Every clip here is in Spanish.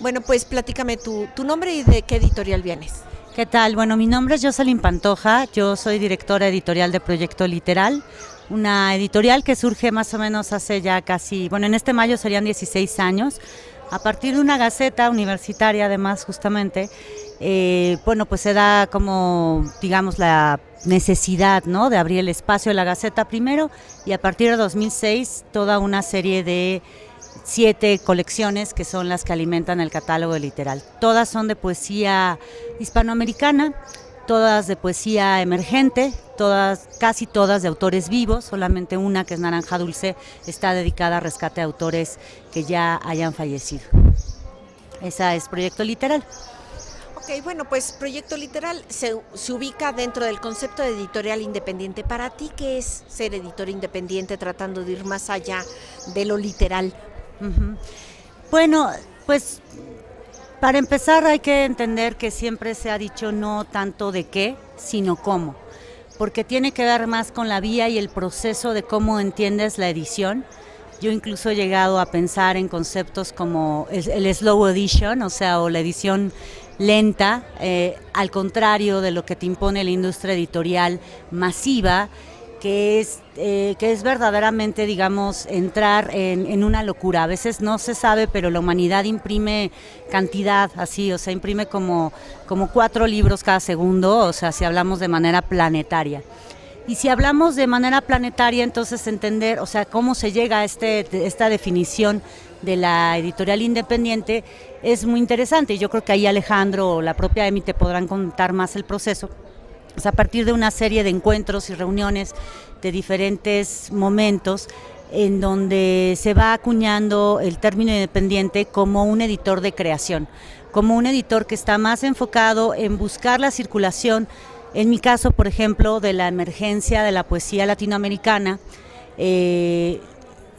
Bueno, pues platícame tu nombre y de qué editorial vienes. ¿Qué tal? Bueno, mi nombre es Jocelyn Pantoja, yo soy directora editorial de Proyecto Literal, una editorial que surge más o menos hace ya casi, bueno, en este mayo serían 16 años, a partir de una gaceta universitaria además justamente, bueno, pues se da como, digamos, la necesidad, ¿no?, de abrir el espacio de la gaceta primero y a partir de 2006 toda una serie de 7 colecciones que son las que alimentan el catálogo de Literal. Todas son de poesía hispanoamericana, todas de poesía emergente, todas, casi todas de autores vivos, solamente una que es Naranja Dulce está dedicada a rescate de autores que ya hayan fallecido. Esa es Proyecto Literal. Ok, bueno, pues Proyecto Literal se ubica dentro del concepto de editorial independiente. Para ti, ¿qué es ser editor independiente tratando de ir más allá de lo literal? Bueno, pues para empezar hay que entender que siempre se ha dicho no tanto de qué, sino cómo, porque tiene que ver más con la vía y el proceso de cómo entiendes la edición. Yo incluso he llegado a pensar en conceptos como el slow edition, o sea, o la edición lenta, al contrario de lo que te impone la industria editorial masiva, que es verdaderamente, digamos, entrar en una locura. A veces no se sabe, pero la humanidad imprime cantidad así, o sea, imprime como 4 libros cada segundo, o sea, si hablamos de manera planetaria. Y si hablamos de manera planetaria, entonces entender, o sea, cómo se llega a esta definición de la editorial independiente es muy interesante. Yo creo que ahí Alejandro o la propia Emi te podrán contar más el proceso. O sea, a partir de una serie de encuentros y reuniones de diferentes momentos en donde se va acuñando el término independiente como un editor de creación, como un editor que está más enfocado en buscar la circulación, en mi caso, por ejemplo, de la emergencia de la poesía latinoamericana, que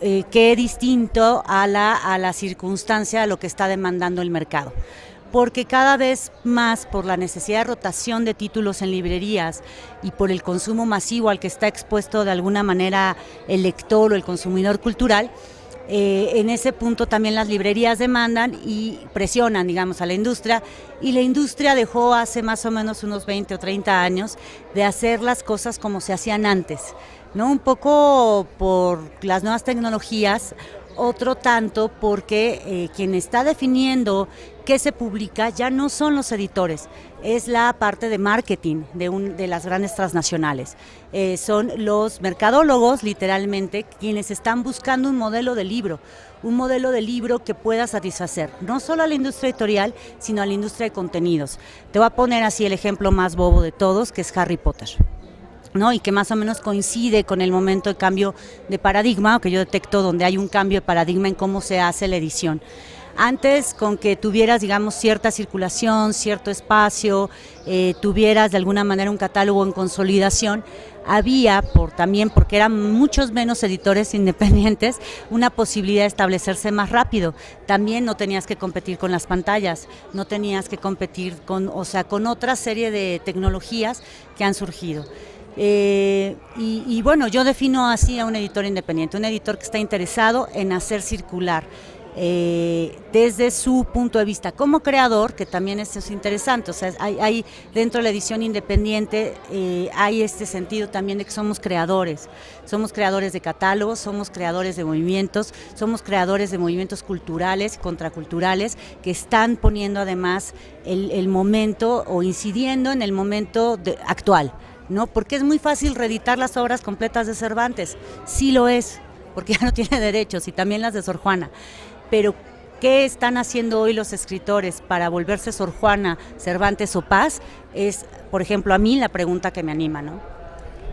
es distinto a la circunstancia, a lo que está demandando el mercado. Porque cada vez más, por la necesidad de rotación de títulos en librerías y por el consumo masivo al que está expuesto de alguna manera el lector o el consumidor cultural, en ese punto también las librerías demandan y presionan, digamos, a la industria, y la industria dejó hace más o menos unos 20 o 30 años de hacer las cosas como se hacían antes, ¿no? Un poco por las nuevas tecnologías, otro tanto porque quien está definiendo qué se publica ya no son los editores, es la parte de marketing de las grandes transnacionales. Son los mercadólogos, literalmente, quienes están buscando un modelo de libro que pueda satisfacer no solo a la industria editorial, sino a la industria de contenidos. Te voy a poner así el ejemplo más bobo de todos, que es Harry Potter, ¿no? Y que más o menos coincide con el momento de cambio de paradigma, o que yo detecto donde hay un cambio de paradigma en cómo se hace la edición. Antes, con que tuvieras, digamos, cierta circulación, cierto espacio, tuvieras de alguna manera un catálogo en consolidación, había, también porque eran muchos menos editores independientes, una posibilidad de establecerse más rápido. También no tenías que competir con las pantallas, no tenías que competir con otra serie de tecnologías que han surgido. Y bueno, yo defino así a un editor independiente, un editor que está interesado en hacer circular desde su punto de vista como creador, que también es interesante. O sea, hay dentro de la edición independiente hay este sentido también de que somos creadores de catálogos, somos creadores de movimientos culturales, contraculturales, que están poniendo además el momento o incidiendo en el momento actual, ¿no? Porque es muy fácil reeditar las obras completas de Cervantes, sí lo es, porque ya no tiene derechos, y también las de Sor Juana. Pero ¿qué están haciendo hoy los escritores para volverse Sor Juana, Cervantes o Paz? Es, por ejemplo, a mí la pregunta que me anima, ¿no?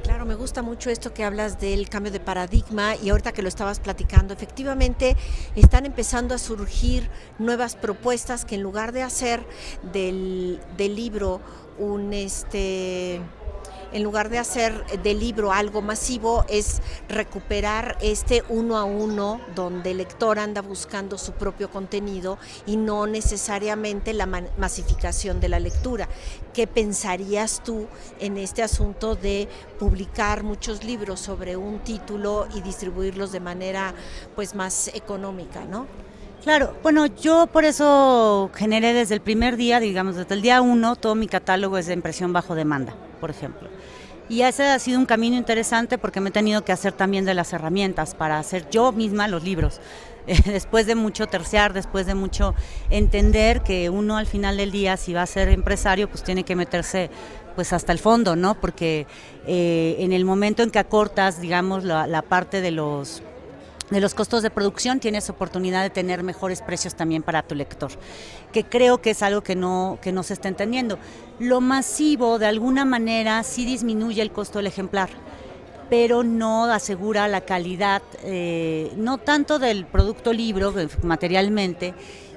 Claro, me gusta mucho esto que hablas del cambio de paradigma, y ahorita que lo estabas platicando, efectivamente están empezando a surgir nuevas propuestas que en lugar de hacer del libro en lugar de hacer del libro algo masivo, es recuperar este 1 a 1 donde el lector anda buscando su propio contenido y no necesariamente la masificación de la lectura. ¿Qué pensarías tú en este asunto de publicar muchos libros sobre un título y distribuirlos de manera pues más económica, ¿no? Claro, bueno, yo por eso generé desde el primer día, digamos, desde el día 1, todo mi catálogo es de impresión bajo demanda, por ejemplo. Y ese ha sido un camino interesante porque me he tenido que hacer también de las herramientas para hacer yo misma los libros. Después de mucho terciar, después de mucho entender que uno al final del día, si va a ser empresario, pues tiene que meterse pues hasta el fondo, ¿no? Porque en el momento en que acortas, digamos, la parte de los costos de producción, tienes oportunidad de tener mejores precios también para tu lector, que creo que es algo que no se está entendiendo. Lo masivo, de alguna manera, sí disminuye el costo del ejemplar, pero no asegura la calidad, no tanto del producto libro, materialmente,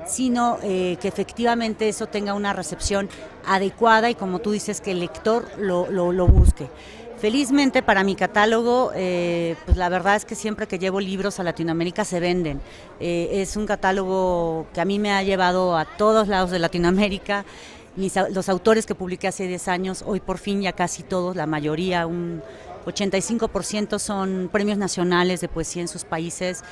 sino que efectivamente eso tenga una recepción adecuada y, como tú dices, que el lector lo busque. Felizmente para mi catálogo, pues la verdad es que siempre que llevo libros a Latinoamérica se venden. Es un catálogo que a mí me ha llevado a todos lados de Latinoamérica. Los autores que publiqué hace 10 años, hoy por fin ya casi todos, la mayoría, un 85% son premios nacionales de poesía en sus países.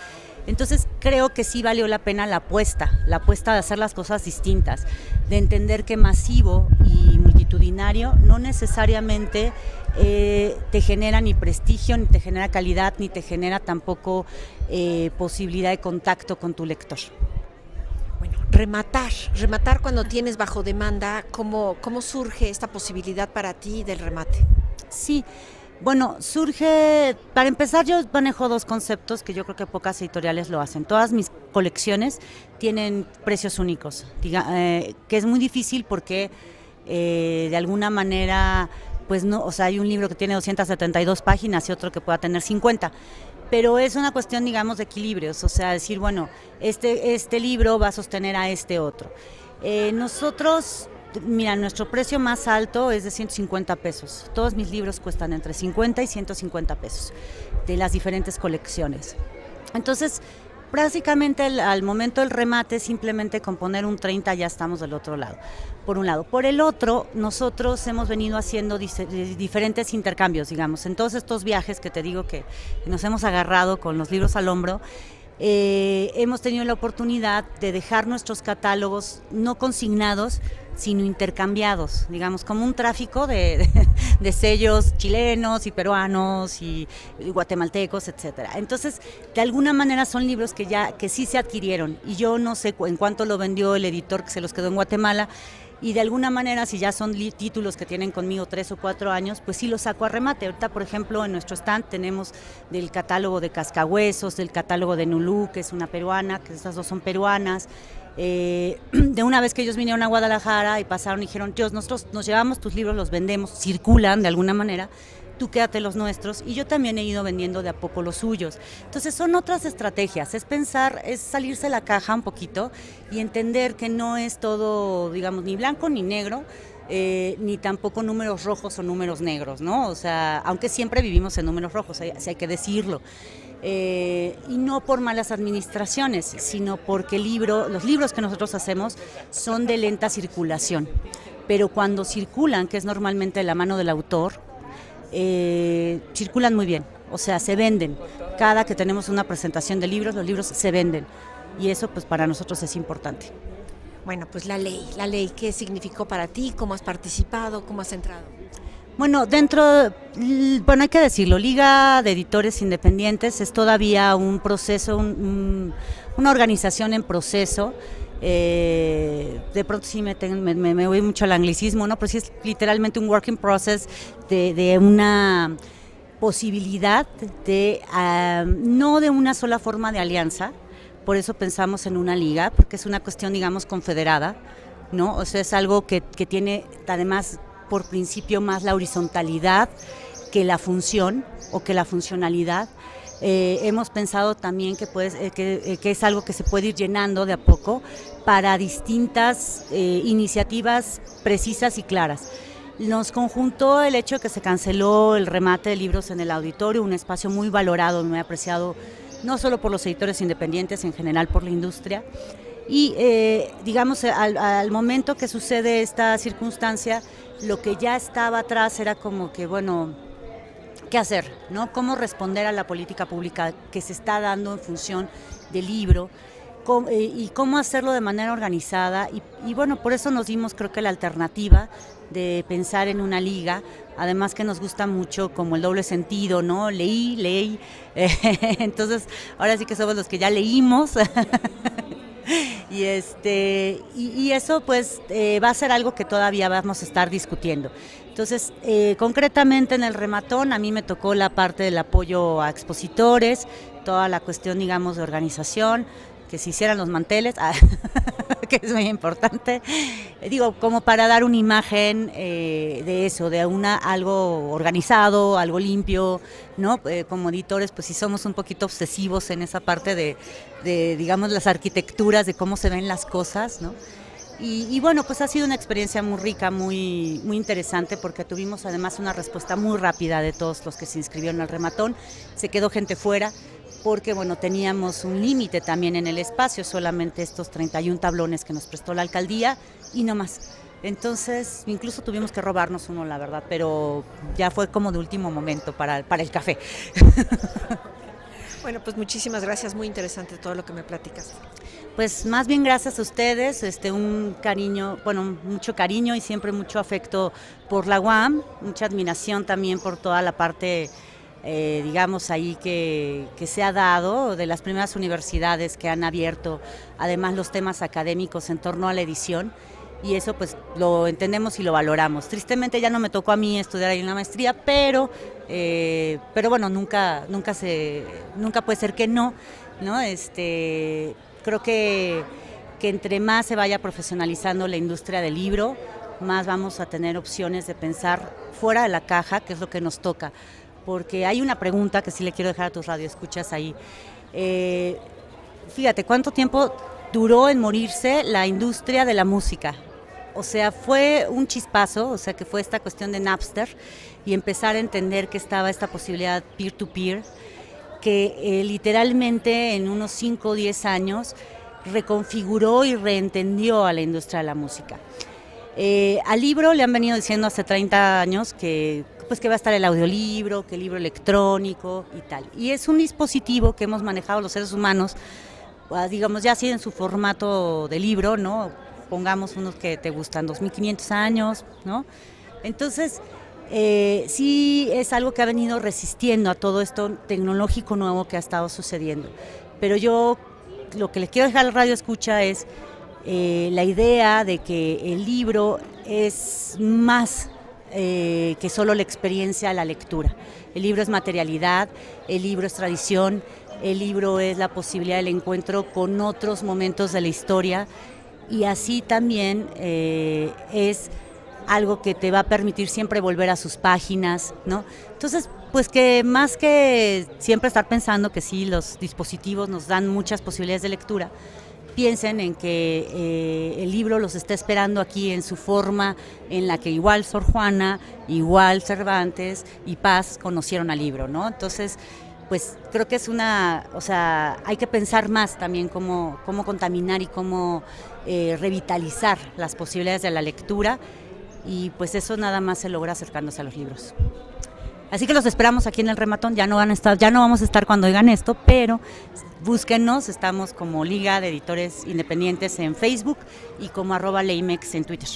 Entonces creo que sí valió la pena la apuesta de hacer las cosas distintas, de entender que masivo y multitudinario no necesariamente te genera ni prestigio, ni te genera calidad, ni te genera tampoco posibilidad de contacto con tu lector. Bueno, rematar cuando tienes bajo demanda, ¿cómo surge esta posibilidad para ti del remate? Sí. Bueno, surge, para empezar yo manejo dos conceptos que yo creo que pocas editoriales lo hacen. Todas mis colecciones tienen precios únicos, que es muy difícil porque de alguna manera, pues no, o sea, hay un libro que tiene 272 páginas y otro que pueda tener 50. Pero es una cuestión, digamos, de equilibrios, o sea, decir, bueno, este libro va a sostener a este otro. Nosotros... Mira, nuestro precio más alto es de 150 pesos. Todos mis libros cuestan entre 50 y 150 pesos de las diferentes colecciones. Entonces, prácticamente al momento del remate, simplemente con poner un 30 ya estamos del otro lado, por un lado. Por el otro, nosotros hemos venido haciendo diferentes intercambios, digamos. En todos estos viajes que te digo que nos hemos agarrado con los libros al hombro, hemos tenido la oportunidad de dejar nuestros catálogos no consignados, sino intercambiados, digamos, como un tráfico de sellos chilenos y peruanos y guatemaltecos, etcétera. Entonces, de alguna manera son libros que sí se adquirieron, y yo no sé en cuánto lo vendió el editor que se los quedó en Guatemala, y de alguna manera, si ya son títulos que tienen conmigo 3 o 4 años, pues sí los saco a remate. Ahorita, por ejemplo, en nuestro stand tenemos del catálogo de Cascahuesos, del catálogo de Nulú, que es una peruana, que estas dos son peruanas. De una vez que ellos vinieron a Guadalajara y pasaron y dijeron, Dios, nosotros nos llevamos tus libros, los vendemos, circulan de alguna manera, tú quédate los nuestros, y yo también he ido vendiendo de a poco los suyos. Entonces son otras estrategias, es pensar, es salirse de la caja un poquito y entender que no es todo, digamos, ni blanco ni negro, ni tampoco números rojos o números negros, ¿no? O sea, aunque siempre vivimos en números rojos, hay que decirlo. Y no por malas administraciones, sino porque los libros que nosotros hacemos son de lenta circulación, pero cuando circulan, que es normalmente de la mano del autor, circulan muy bien, o sea, se venden. Cada que tenemos una presentación de libros, los libros se venden, y eso pues para nosotros es importante. Bueno, pues la ley, ¿qué significó para ti? ¿Cómo has participado? ¿Cómo has entrado? Bueno, hay que decirlo, Liga de Editores Independientes es todavía un proceso, una organización en proceso. De pronto sí me voy mucho al anglicismo, ¿no? Pero sí es literalmente un working process de una posibilidad no de una sola forma de alianza. Por eso pensamos en una liga, porque es una cuestión, digamos, confederada, ¿no? O sea, es algo que tiene además por principio más la horizontalidad que la función o que la funcionalidad. Hemos pensado también que es algo que se puede ir llenando de a poco para distintas iniciativas precisas y claras. Nos conjuntó el hecho de que se canceló el remate de libros en el auditorio, un espacio muy valorado, muy apreciado, no solo por los editores independientes, en general por la industria. Y digamos, al momento que sucede esta circunstancia, lo que ya estaba atrás era como que, bueno, ¿qué hacer? ¿No? ¿Cómo responder a la política pública que se está dando en función del libro? y cómo hacerlo de manera organizada y bueno, por eso nos dimos creo que la alternativa de pensar en una liga, además que nos gusta mucho como el doble sentido, ¿no? Leí, entonces ahora sí que somos los que ya leímos y eso pues va a ser algo que todavía vamos a estar discutiendo. Entonces, concretamente en el rematón a mí me tocó la parte del apoyo a expositores, toda la cuestión, digamos, de organización, que se hicieran los manteles, que es muy importante, digo, como para dar una imagen de eso, de algo organizado, algo limpio, ¿no? Como editores, pues sí somos un poquito obsesivos en esa parte de digamos, las arquitecturas, de cómo se ven las cosas, ¿no? Y bueno, pues ha sido una experiencia muy rica, muy interesante, porque tuvimos además una respuesta muy rápida de todos los que se inscribieron al rematón. Se quedó gente fuera, porque bueno, teníamos un límite también en el espacio, solamente estos 31 tablones que nos prestó la alcaldía y no más. Entonces, incluso tuvimos que robarnos uno, la verdad, pero ya fue como de último momento para el café. Bueno, pues muchísimas gracias, muy interesante todo lo que me platicas. Pues más bien gracias a ustedes, un cariño, bueno, mucho cariño y siempre mucho afecto por la UAM, mucha admiración también por toda la parte, digamos, ahí que se ha dado, de las primeras universidades que han abierto, además los temas académicos en torno a la edición, y eso pues lo entendemos y lo valoramos. Tristemente ya no me tocó a mí estudiar ahí una maestría, pero bueno, nunca puede ser que no, ¿no? Creo que entre más se vaya profesionalizando la industria del libro, más vamos a tener opciones de pensar fuera de la caja, que es lo que nos toca. Porque hay una pregunta que sí le quiero dejar a tus radioescuchas ahí. Fíjate, ¿cuánto tiempo duró en morirse la industria de la música? O sea, fue un chispazo, o sea, que fue esta cuestión de Napster y empezar a entender que estaba esta posibilidad peer-to-peer, que literalmente en unos 5 o 10 años reconfiguró y reentendió a la industria de la música. Al libro le han venido diciendo hace 30 años que va a estar el audiolibro, que el libro electrónico y tal. Y es un dispositivo que hemos manejado los seres humanos, digamos, ya así en su formato de libro, ¿no? Pongamos unos que te gustan, 2.500 años, ¿no? Entonces, sí es algo que ha venido resistiendo a todo esto tecnológico nuevo que ha estado sucediendo. Pero yo lo que les quiero dejar al radio escucha es la idea de que el libro es más que solo la experiencia, la lectura. El libro es materialidad, el libro es tradición, el libro es la posibilidad del encuentro con otros momentos de la historia y así también es algo que te va a permitir siempre volver a sus páginas, ¿no? Entonces, pues que más que siempre estar pensando que sí, los dispositivos nos dan muchas posibilidades de lectura, piensen en que el libro los está esperando aquí en su forma en la que igual Sor Juana, igual Cervantes y Paz conocieron al libro, ¿no? Entonces, pues creo que es hay que pensar más también cómo contaminar y cómo revitalizar las posibilidades de la lectura y pues eso nada más se logra acercándose a los libros. Así que los esperamos aquí en el rematón, ya no vamos a estar cuando oigan esto, pero búsquennos, estamos como Liga de Editores Independientes en Facebook y como @Leimex en Twitter.